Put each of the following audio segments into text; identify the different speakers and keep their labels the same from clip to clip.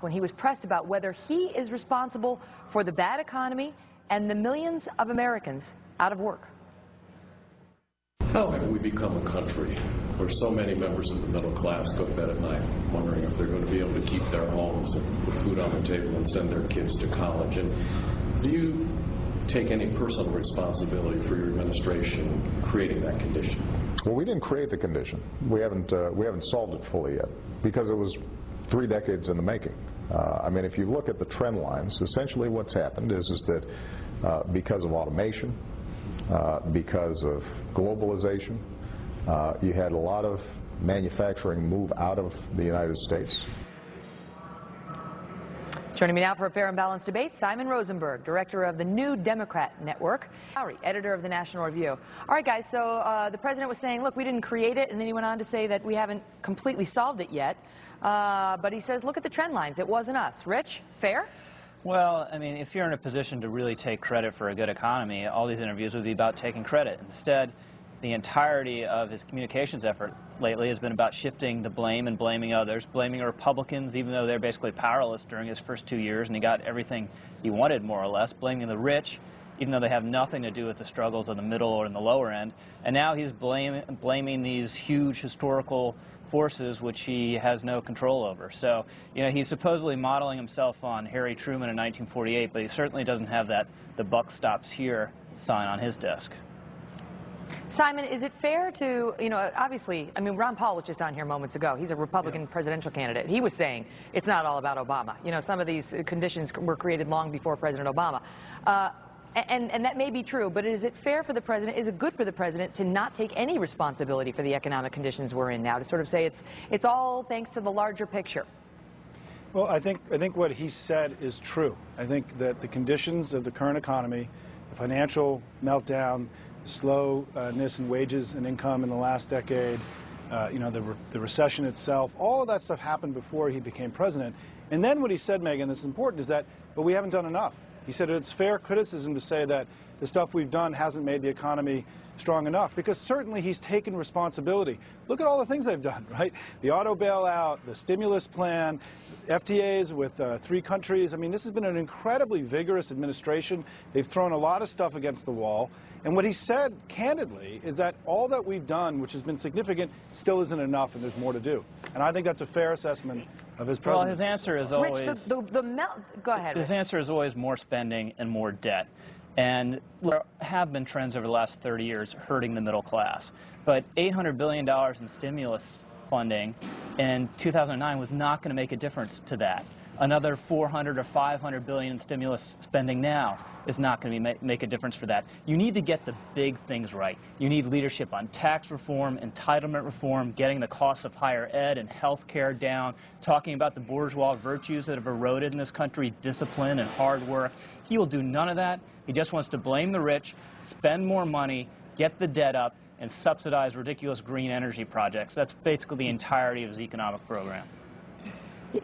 Speaker 1: when he was pressed about whether he is responsible for the bad economy and the millions of Americans out of work.
Speaker 2: How have we become a country where so many members of the middle class go to bed at night wondering if they're going to be able to keep their homes and put food on the table and send their kids to college? And do you take any personal responsibility for your administration creating that condition?
Speaker 3: Well, we didn't create the condition. We haven't solved it fully yet because it was 3 decades in the making. I mean, if you look at the trend lines, essentially what's happened is that because of automation, because of globalization, you had a lot of manufacturing move out of the United States.
Speaker 1: Joining me now for a fair and balanced debate, Simon Rosenberg, director of the New Democrat Network, editor of the National Review. All right, guys, so the president was saying, look, we didn't create it, and then he went on to say that we haven't completely solved it yet. But he says, look at the trend lines. It wasn't us. Rich, fair?
Speaker 4: Well, I mean, if you're in a position to really take credit for a good economy, all these interviews would be about taking credit. Instead, the entirety of his communications effort lately has been about shifting the blame and blaming others, blaming Republicans, even though they're basically powerless during his first 2 years and he got everything he wanted, more or less, blaming the rich, even though they have nothing to do with the struggles of the middle or in the lower end. And now he's blaming these huge historical forces which he has no control over. So, you know, he's supposedly modeling himself on Harry Truman in 1948, but he certainly doesn't have that "the buck stops here" sign on his desk.
Speaker 1: Simon, is it fair to, you know, obviously, I mean, Ron Paul was just on here moments ago. He's a Republican presidential candidate. He was saying it's not all about Obama. You know, some of these conditions were created long before President Obama. And that may be true, but is it fair for the president, is it good for the president to not take any responsibility for the economic conditions we're in now, to sort of say it's all thanks to the larger picture?
Speaker 5: Well, I think what he said is true. I think that the conditions of the current economy, the financial meltdown, slowness in wages and income in the last decade, you know, the recession itself, all of that stuff happened before he became president. And then what he said, Megyn, this is important, is that, but we haven't done enough. He said it's fair criticism to say that the stuff we've done hasn't made the economy strong enough, because certainly he's taken responsibility. Look at all the things they've done, right? The auto bailout, the stimulus plan, FTAs with 3 countries. I mean, this has been an incredibly vigorous administration. They've thrown a lot of stuff against the wall. And what he said, candidly, is that all that we've done, which has been significant, still isn't enough, and there's more to do. And I think that's a fair assessment of his presidency.
Speaker 1: Well,
Speaker 4: his answer is always...
Speaker 1: Rich, go ahead,
Speaker 4: His answer is always more spending and more debt. And there have been trends over the last 30 years hurting the middle class. But $800 billion in stimulus funding in 2009 was not going to make a difference to that. Another $400 or $500 billion in stimulus spending now is not going to make a difference for that. You need to get the big things right. You need leadership on tax reform, entitlement reform, getting the cost of higher ed and health care down, talking about the bourgeois virtues that have eroded in this country, discipline and hard work. He will do none of that. He just wants to blame the rich, spend more money, get the debt up, and subsidize ridiculous green energy projects. That's basically the entirety of his economic program.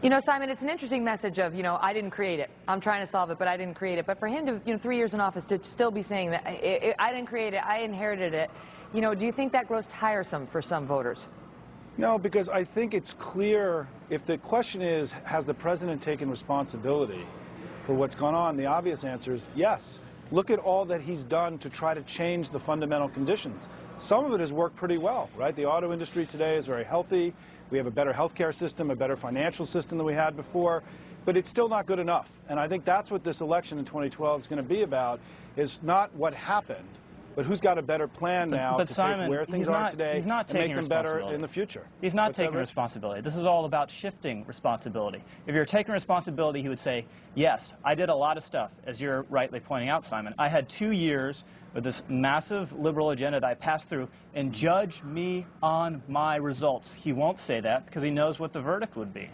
Speaker 1: You know, Simon, it's an interesting message of, you know, I didn't create it. I'm trying to solve it, but I didn't create it. But for him to, you know, 3 years in office, to still be saying that I didn't create it, I inherited it, you know, do you think that grows tiresome for some voters?
Speaker 5: No, because I think it's clear, if the question is, has the president taken responsibility for what's gone on, the obvious answer is yes. Look at all that he's done to try to change the fundamental conditions. Some of it has worked pretty well, right? The auto industry today is very healthy. We have a better healthcare system, a better financial system than we had before, but it's still not good enough. And I think that's what this election in 2012 is going to be about, is not what happened, but who's got a better plan now to
Speaker 4: Simon,
Speaker 5: take where things are today and make them better in the future.
Speaker 4: He's not taking responsibility. This is all about shifting responsibility. If you're taking responsibility, he would say, yes, I did a lot of stuff, as you're rightly pointing out, Simon. I had 2 years with this massive liberal agenda that I passed through, and judge me on my results. He won't say that because he knows what the verdict would be.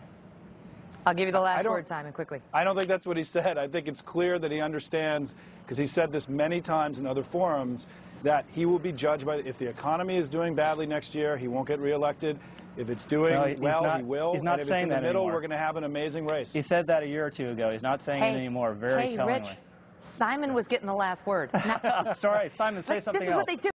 Speaker 1: I'll give you the last word, Simon, quickly.
Speaker 5: I don't think that's what he said. I think it's clear that he understands, because he said this many times in other forums, that he will be judged by, if the economy is doing badly next year, he won't get reelected. If it's doing well, he will.
Speaker 4: He's not
Speaker 5: and if
Speaker 4: saying
Speaker 5: it's in the
Speaker 4: that
Speaker 5: middle,
Speaker 4: anymore.
Speaker 5: We're going to have an amazing race.
Speaker 4: He said that a year or 2 ago. He's not saying it anymore. Very tellingly.
Speaker 1: Rich, Simon was getting the last word.
Speaker 4: Sorry, Simon, say something else.
Speaker 1: This is what they do.